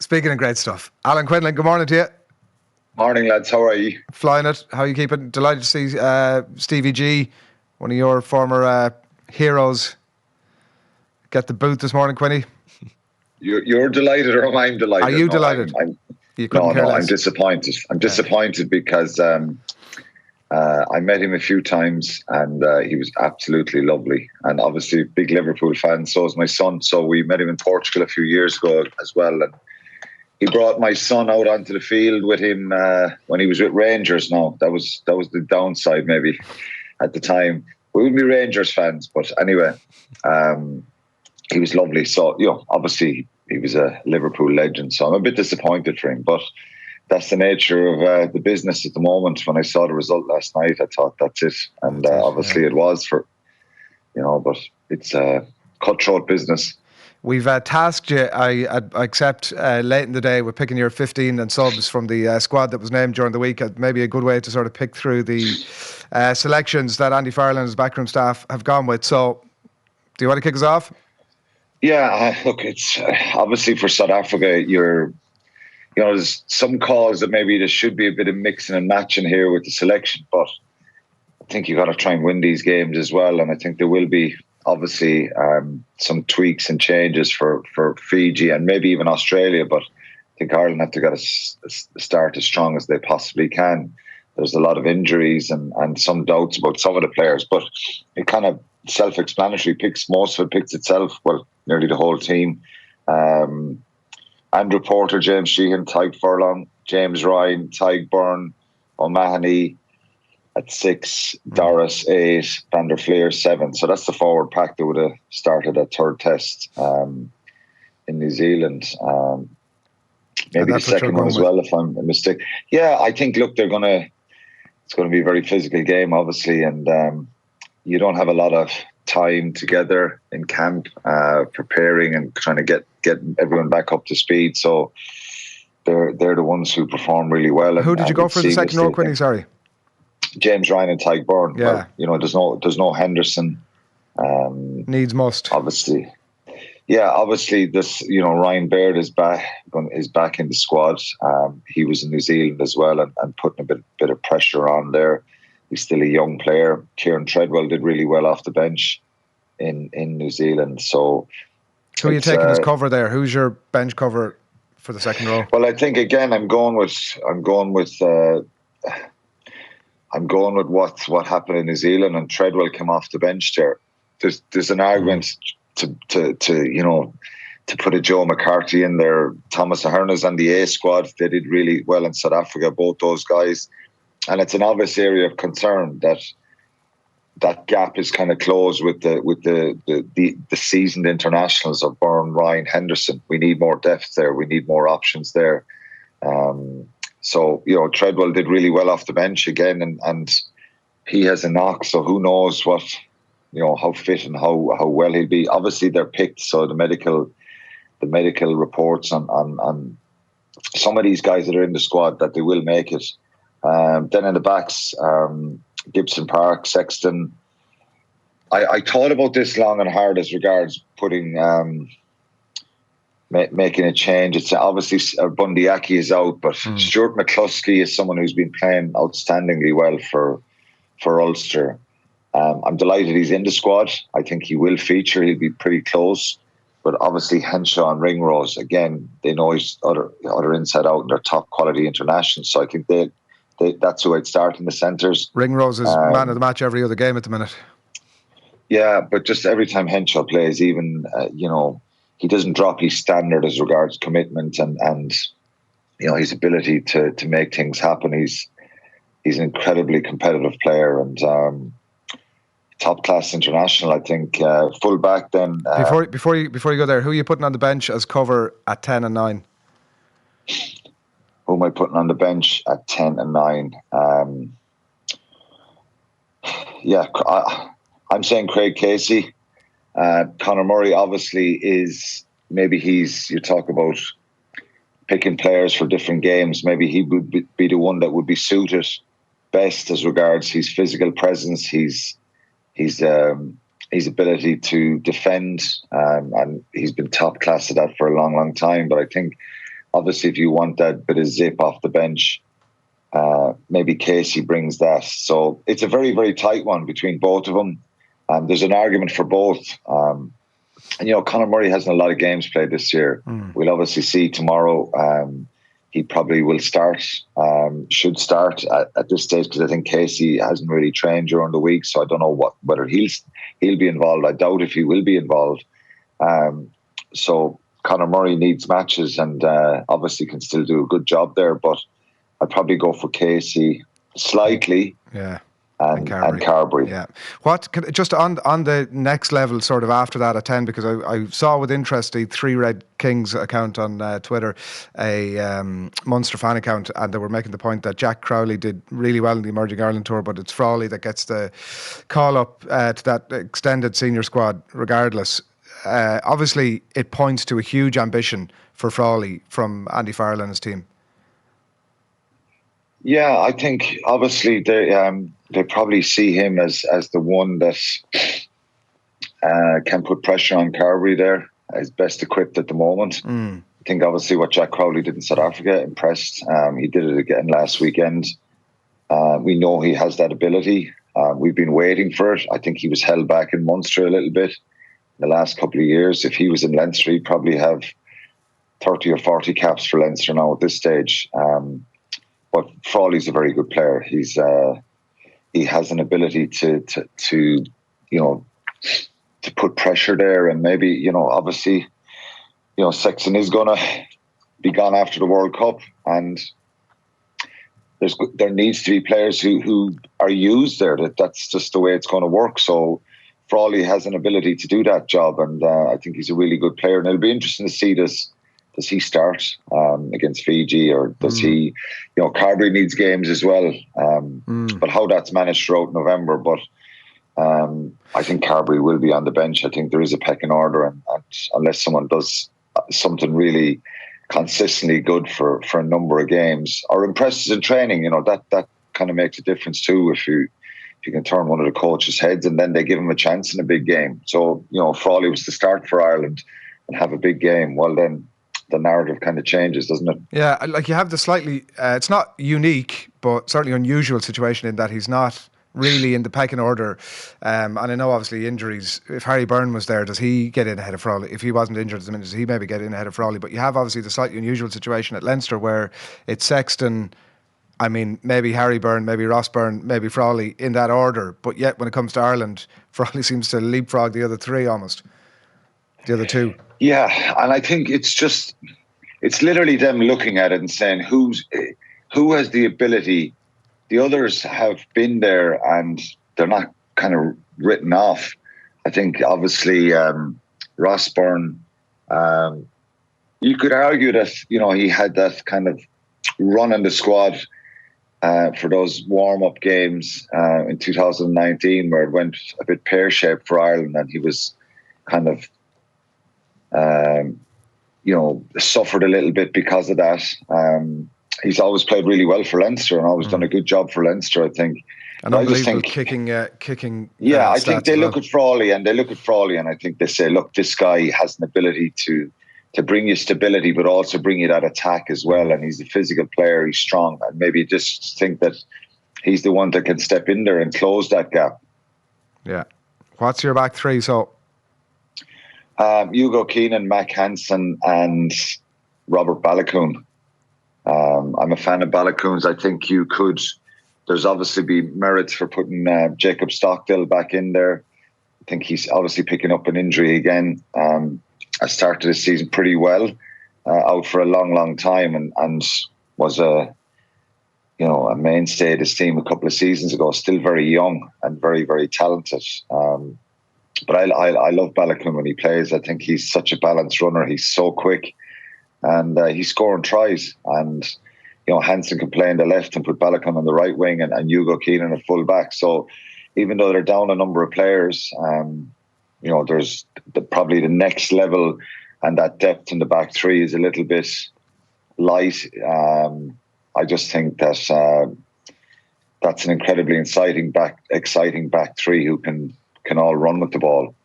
Speaking of great stuff, Alan Quinlan, good morning to you. Morning, lads. How are you? Flying it. How are you keeping? Delighted to see Stevie G, one of your former heroes, get the boot this morning, Quinny. You're delighted, or am I delighted? Are you delighted? I'm disappointed. I'm disappointed because I met him a few times and he was absolutely lovely. And obviously, big Liverpool fan. So is my son. So we met him in Portugal a few years ago as well. And he brought my son out onto the field with him when he was with Rangers. Now that was the downside maybe at the time. We would be Rangers fans, but anyway, he was lovely. So obviously he was a Liverpool legend. So I'm a bit disappointed for him, but that's the nature of the business at the moment. When I saw the result last night, I thought that's it, and obviously it was for but it's a cutthroat business. We've tasked you, I accept, late in the day with picking your 15 and subs from the squad that was named during the week. Maybe a good way to sort of pick through the selections that Andy Farrell and his backroom staff have gone with. So, do you want to kick us off? Yeah, look, it's obviously for South Africa, there's some calls that maybe there should be a bit of mixing and matching here with the selection, but I think you've got to try and win these games as well, and I think there will be obviously some tweaks and changes for Fiji and maybe even Australia, but I think Ireland have to get a start as strong as they possibly can. There's a lot of injuries and some doubts about some of the players, but it kind of self-explanatory. Most of it picks itself. Well, nearly the whole team. Andrew Porter, James Sheehan, Tyke Furlong, James Ryan, Tyke Byrne, O'Mahony at 6, Doris 8, Van der Fleer 7. So that's the forward pack that would have started that third test in New Zealand. Maybe the second one as well, if I'm mistaken. Yeah, I think, look, it's going to be a very physical game, obviously, and you don't have a lot of time together in camp, preparing and trying to get everyone back up to speed. So they're the ones who perform really well. Who did you go for the second row, Quinny? Sorry, James Ryan and Tyke Byrne. Yeah, well, there's no Henderson. Needs must. Obviously, yeah. Obviously, this Ryan Baird is back in the squad. He was in New Zealand as well and putting a bit of pressure on there. He's still a young player. Kieran Treadwell did really well off the bench in New Zealand. So, who are you taking as cover there? Who's your bench cover for the second row? Well, I think again, I'm going with what happened in New Zealand, and Treadwell came off the bench there. There's an argument to put a Joe McCarthy in there. Thomas Aherna's on the A squad. They did really well in South Africa, both those guys. And it's an obvious area of concern that gap is kind of closed with the seasoned internationals of Byrne, Ryan, Henderson. We need more depth there. We need more options there. So Treadwell did really well off the bench again, and he has a knock. So who knows how fit and how well he'll be. Obviously they're picked, so the medical reports on some of these guys that are in the squad that they will make it. Then in the backs, Gibson Park, Sexton. I thought about this long and hard as regards putting making a change. It's obviously Bundyaki is out, but Stuart McCluskey is someone who's been playing outstandingly well for Ulster. I'm delighted he's in the squad. I think he will feature. He'll be pretty close. But obviously Henshaw and Ringrose, again, they know his other inside out, and they're top quality internationals. So I think that's who I'd start in the centres. Ringrose is man of the match every other game at the minute. Yeah, but just every time Henshaw plays, even he doesn't drop his standard as regards commitment and his ability to make things happen. He's an incredibly competitive player and top class international. I think full back. Then before you go there, who are you putting on the bench as cover at 10 and 9? Who am I putting on the bench at 10 and 9? I'm saying Craig Casey. Conor Murray obviously is, you talk about picking players for different games. Maybe he would be the one that would be suited best as regards his physical presence, his ability to defend, and he's been top class at that for a long, long time. But I think obviously if you want that bit of zip off the bench, maybe Casey brings that. So it's a very, very tight one between both of them. There's an argument for both. And, Conor Murray hasn't a lot of games played this year. We'll obviously see tomorrow. He probably will start, should start at this stage, because I think Casey hasn't really trained during the week. So I don't know whether he'll be involved. I doubt if he will be involved. So Conor Murray needs matches and obviously can still do a good job there. But I'd probably go for Casey slightly. Yeah. And Carberry. Yeah. Just on the next level, sort of after that at 10, because I saw with interest the Three Red Kings account on Twitter, a Munster fan account, and they were making the point that Jack Crowley did really well in the Emerging Ireland Tour, but it's Frawley that gets the call up to that extended senior squad regardless. Obviously, it points to a huge ambition for Frawley from Andy Farrell and his team. Yeah, I think obviously they probably see him as the one that can put pressure on Carberry there, as best equipped at the moment. I think obviously what Jack Crowley did in South Africa impressed. He did it again last weekend. We know he has that ability. We've been waiting for it. I think he was held back in Munster a little bit in the last couple of years. If he was in Leinster, he'd probably have 30 or 40 caps for Leinster now at this stage. But Frawley's a very good player. He has an ability to put pressure there, and maybe obviously Sexton is going to be gone after the World Cup, and there needs to be players who are used there. That's just the way it's going to work. So Frawley has an ability to do that job, and I think he's a really good player. And it'll be interesting to see this. Does he start against Fiji, or does he? Carberry needs games as well, but how that's managed throughout November. But I think Carberry will be on the bench. I think there is a pecking order, and unless someone does something really consistently good for a number of games or impresses in training, that kind of makes a difference too. If you can turn one of the coaches' heads and then they give him a chance in a big game. So Frawley was to start for Ireland and have a big game. Well, then the narrative kind of changes, doesn't it? Yeah, like you have the slightly, it's not unique, but certainly unusual situation in that he's not really in the pecking order. And I know obviously injuries, if Harry Byrne was there, does he get in ahead of Frawley? If he wasn't injured at the minute, does he maybe get in ahead of Frawley? But you have obviously the slightly unusual situation at Leinster where it's Sexton, maybe Harry Byrne, maybe Ross Byrne, maybe Frawley in that order. But yet when it comes to Ireland, Frawley seems to leapfrog the other three almost. The other two. Yeah, and I think it's literally them looking at it and saying who has the ability. The others have been there and they're not kind of written off. I think obviously Ross Byrne, you could argue that he had that kind of run in the squad for those warm-up games in 2019 where it went a bit pear-shaped for Ireland, and he was kind of suffered a little bit because of that. He's always played really well for Leinster and always done a good job for Leinster, I think. An unbelievable kicking. Yeah, I think they look at Frawley and I think they say, look, this guy has an ability to bring you stability, but also bring you that attack as well. And he's a physical player, he's strong, and maybe just think that he's the one that can step in there and close that gap. Yeah. What's your back three? So Hugo Keenan, Mac Hansen, and Robert Balakoon. I'm a fan of Balakoon's. I think there's obviously be merits for putting Jacob Stockdale back in there. I think he's obviously picking up an injury again. I started this season pretty well, out for a long, long time, and was a mainstay of this team a couple of seasons ago. Still very young and very, very talented. But I love Balakoon when he plays. I think he's such a balanced runner. He's so quick, and he's scoring tries. And Hansen can play on the left and put Balakoon on the right wing, and Hugo Keenan at full back. So even though they're down a number of players, there's probably the next level, and that depth in the back three is a little bit light. I just think that that's an incredibly exciting back three who can all run with the ball.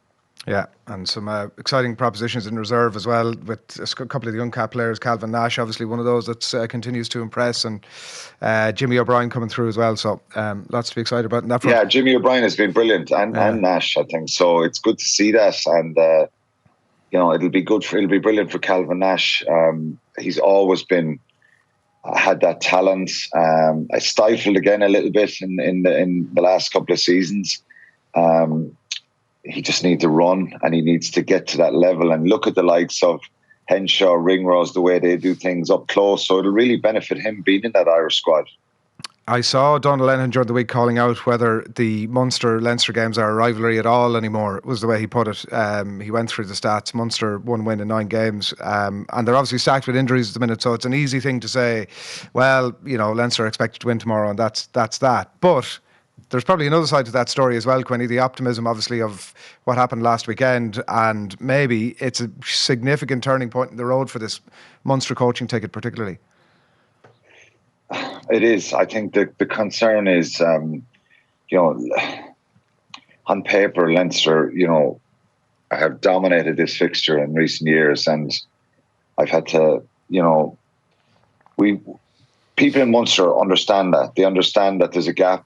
Yeah, and some exciting propositions in reserve as well, with a couple of the young cap players. Calvin Nash, obviously one of those that continues to impress, and Jimmy O'Brien coming through as well. So lots to be excited about in that front. Yeah, Jimmy O'Brien has been brilliant, and Nash, I think. So it's good to see that, and it'll be brilliant for Calvin Nash. He's always had that talent. I stifled again a little bit in the last couple of seasons. He just needs to run, and he needs to get to that level and look at the likes of Henshaw, Ringrose, the way they do things up close. So it'll really benefit him being in that Irish squad. I saw Donald Lennon during the week calling out whether the Munster-Leinster games are a rivalry at all anymore, was the way he put it. He went through the stats. Munster 1 win in 9 games. And they're obviously stacked with injuries at the minute, so it's an easy thing to say, well, Leinster are expected to win tomorrow, and that's that. But there's probably another side to that story as well, Quinny, the optimism, obviously, of what happened last weekend, and maybe it's a significant turning point in the road for this Munster coaching ticket particularly. It is. I think the concern is, on paper, Leinster, have dominated this fixture in recent years, and I've had to, people in Munster understand that. They understand that there's a gap.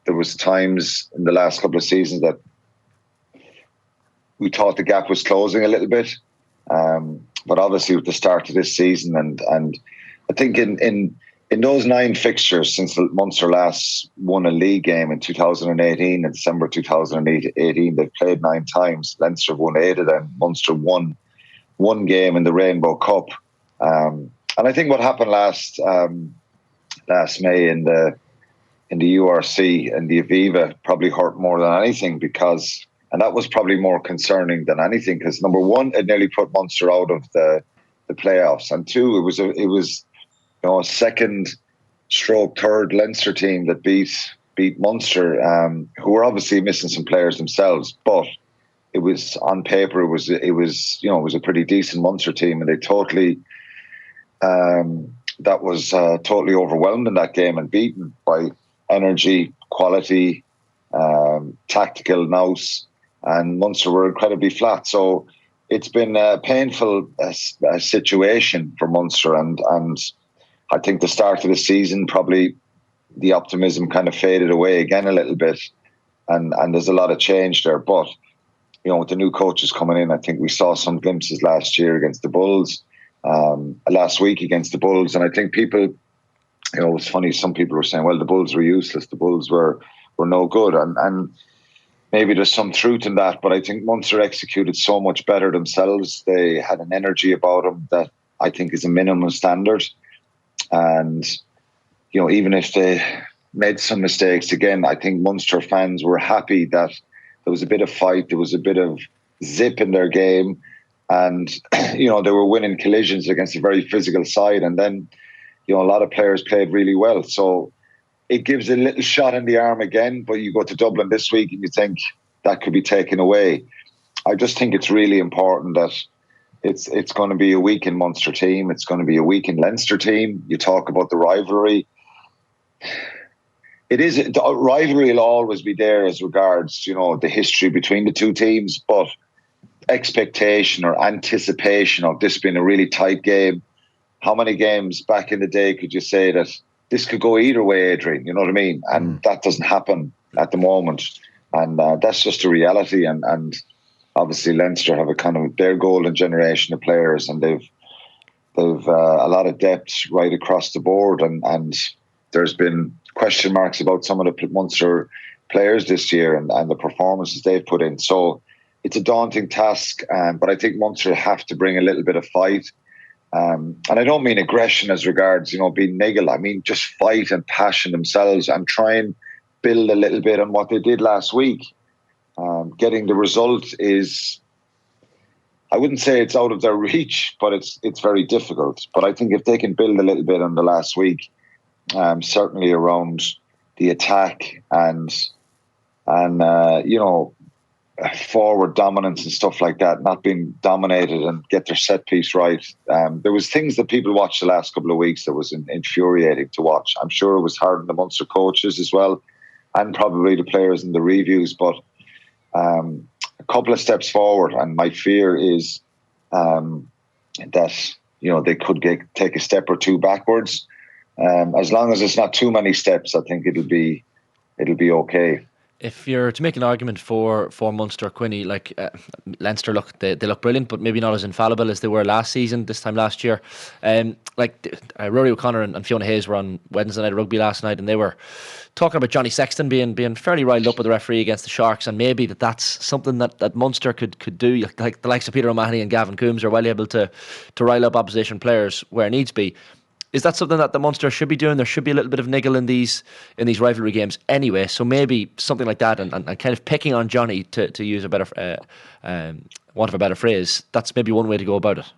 There was times in the last couple of seasons that we thought the gap was closing a little bit, but obviously with the start of this season, and I think in those 9 fixtures since Munster last won a league game in 2018, in December 2018, they've played 9 times. Leinster have won 8 of them. Munster won 1 game in the Rainbow Cup. And I think what happened last May in the URC and the Aviva probably hurt more than anything, and that was probably more concerning than anything, because number one, it nearly put Munster out of the playoffs, and 2, it was a second stroke third Leinster team that beat Munster, who were obviously missing some players themselves, but it was on paper it was a pretty decent Munster team, and they totally totally overwhelmed in that game and beaten by energy, quality, tactical nous, and Munster were incredibly flat. So it's been a painful situation for Munster, and I think the start of the season, probably the optimism kind of faded away again a little bit, and there's a lot of change there. But, with the new coaches coming in, I think we saw some glimpses last year against the Bulls, last week against the Bulls. And I think people, it's funny, some people were saying, well, the Bulls were useless, the Bulls were no good. And maybe there's some truth in that, but I think Munster executed so much better themselves. They had an energy about them that I think is a minimum standard. And, even if they made some mistakes, again, I think Munster fans were happy that there was a bit of fight, there was a bit of zip in their game, and, they were winning collisions against a very physical side. And then, a lot of players played really well. So it gives a little shot in the arm again, but you go to Dublin this week and you think that could be taken away. I just think it's really important that it's going to be a weakened Munster team. It's going to be a weakened Leinster team. You talk about the rivalry. The rivalry will always be there as regards, the history between the two teams, but expectation or anticipation of this being a really tight game. How many games back in the day could you say that this could go either way, Adrian? You know what I mean? And that doesn't happen at the moment. And that's just a reality. And obviously Leinster have a kind of their golden generation of players, and they've a lot of depth right across the board. And there's been question marks about some of the Munster players this year and the performances they've put in. So it's a daunting task, but I think Munster have to bring a little bit of fight. And I don't mean aggression as regards, being niggle. I mean just fight and passion themselves and try and build a little bit on what they did last week. Getting the result is, I wouldn't say it's out of their reach, but it's very difficult. But I think if they can build a little bit on the last week, certainly around the attack and forward dominance and stuff like that, not being dominated, and get their set piece right. There was things that people watched the last couple of weeks that was infuriating to watch. I'm sure it was hard on the Munster coaches as well, and probably the players in the reviews. But a couple of steps forward, and my fear is that they could take a step or two backwards. As long as it's not too many steps, I think it'll be okay. If you're to make an argument for Munster, Quinny, like Leinster, they look brilliant, but maybe not as infallible as they were this time last year. Rory O'Connor and Fiona Hayes were on Wednesday night rugby last night, and they were talking about Johnny Sexton being fairly riled up with the referee against the Sharks, and maybe that's something that Munster could do. Like the likes of Peter O'Mahony and Gavin Coombs are well able to rile up opposition players where needs be. Is that something that the Munster should be doing? There should be a little bit of niggle in these rivalry games anyway. So maybe something like that, and kind of picking on Johnny to use a better, want of a better phrase. That's maybe one way to go about it.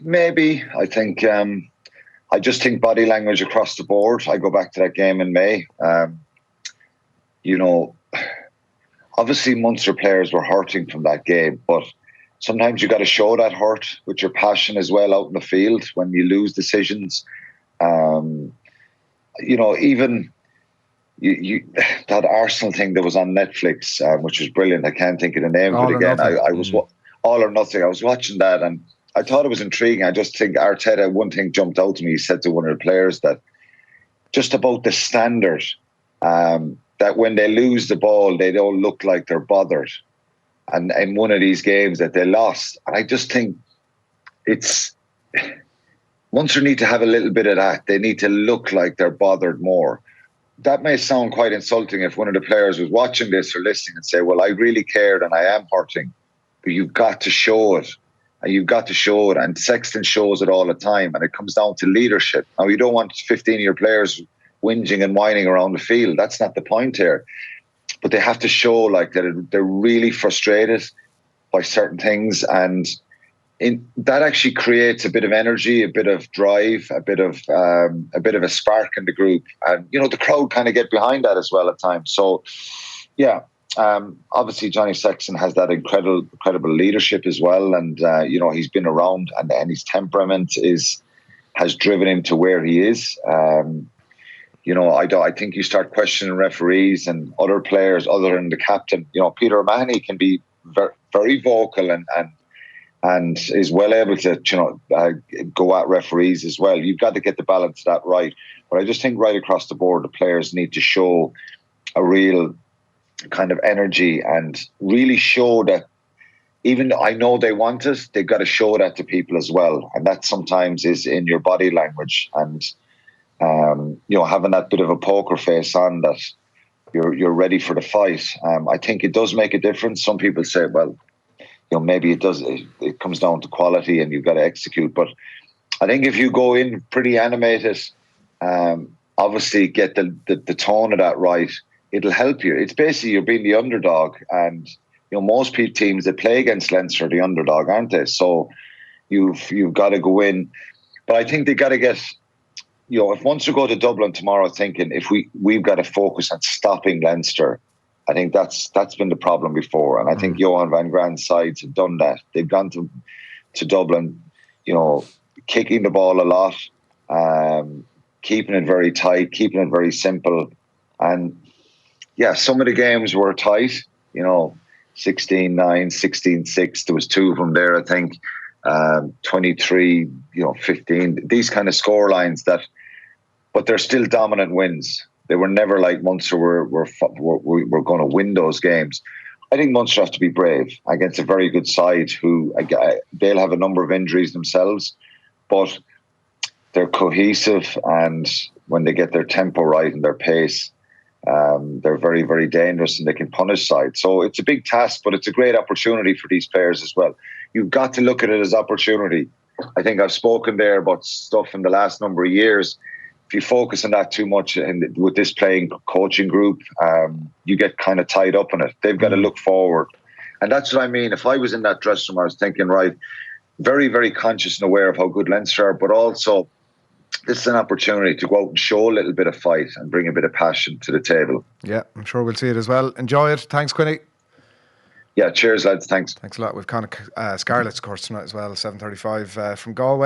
Maybe. I think. I just think body language across the board. I go back to that game in May. Obviously Munster players were hurting from that game, but sometimes you got to show that hurt with your passion as well out in the field when you lose decisions. Even that Arsenal thing that was on Netflix, which was brilliant. I can't think of the name of it again. I was All or Nothing. I was watching that and I thought it was intriguing. I just think Arteta, one thing jumped out to me. He said to one of the players that just about the standard, that when they lose the ball, they don't look like they're bothered. And in one of these games that they lost, and I just think Munster need to have a little bit of that. They need to look like they're bothered more. That may sound quite insulting if one of the players was watching this or listening and say, well, I really cared and I am hurting, but you've got to show it. And you've got to show it. And Sexton shows it all the time. And it comes down to leadership. Now, you don't want 15-year players whinging and whining around the field. That's not the point here. But they have to show like that they're really frustrated by certain things, and that actually creates a bit of energy, a bit of drive, a bit of a spark in the group, and the crowd kind of get behind that as well at times. So, yeah, obviously Johnny Sexton has that incredible leadership as well, and he's been around, and his temperament has driven him to where he is. I think you start questioning referees and other players other than the captain. Peter O'Mahony can be very, very vocal and is well able to go at referees as well. You've got to get the balance of that right. But I just think right across the board, the players need to show a real kind of energy and really show that even though I know they want it, they've got to show that to people as well. And that sometimes is in your body language and having that bit of a poker face on that you're ready for the fight. I think it does make a difference. Some people say, well, maybe it does. It comes down to quality and you've got to execute. But I think if you go in pretty animated, obviously get the tone of that right, it'll help you. It's basically you're being the underdog, and most teams that play against Leinster are the underdog, aren't they? So you've got to go in. But I think they got to get. If Munster go to Dublin tomorrow thinking if we've got to focus on stopping Leinster, I think that's been the problem before. And I think Johan van Grand's sides have done that. They've gone to Dublin, kicking the ball a lot, keeping it very tight, keeping it very simple. And yeah, some of the games were tight, 16-9, 16-6. There was two of them there, I think. 23, 15. These kind of score lines but they're still dominant wins. They were never like Munster were going to win those games. I think Munster have to be brave against a very good side who they'll have a number of injuries themselves, but they're cohesive, and when they get their tempo right and their pace, they're very, very dangerous and they can punish sides. So it's a big task, but it's a great opportunity for these players as well. You've got to look at it as opportunity. I think I've spoken there about stuff in the last number of years. If you focus on that too much with this playing coaching group, you get kind of tied up in it. They've got to look forward. And that's what I mean. If I was in that dressing room, I was thinking, right, very, very conscious and aware of how good Leinster are, but also this is an opportunity to go out and show a little bit of fight and bring a bit of passion to the table. Yeah, I'm sure we'll see it as well. Enjoy it. Thanks, Quinny. Yeah, cheers, lads. Thanks. Thanks a lot. We've Connacht Scarlets, of course, tonight as well, 7:35 from Galway.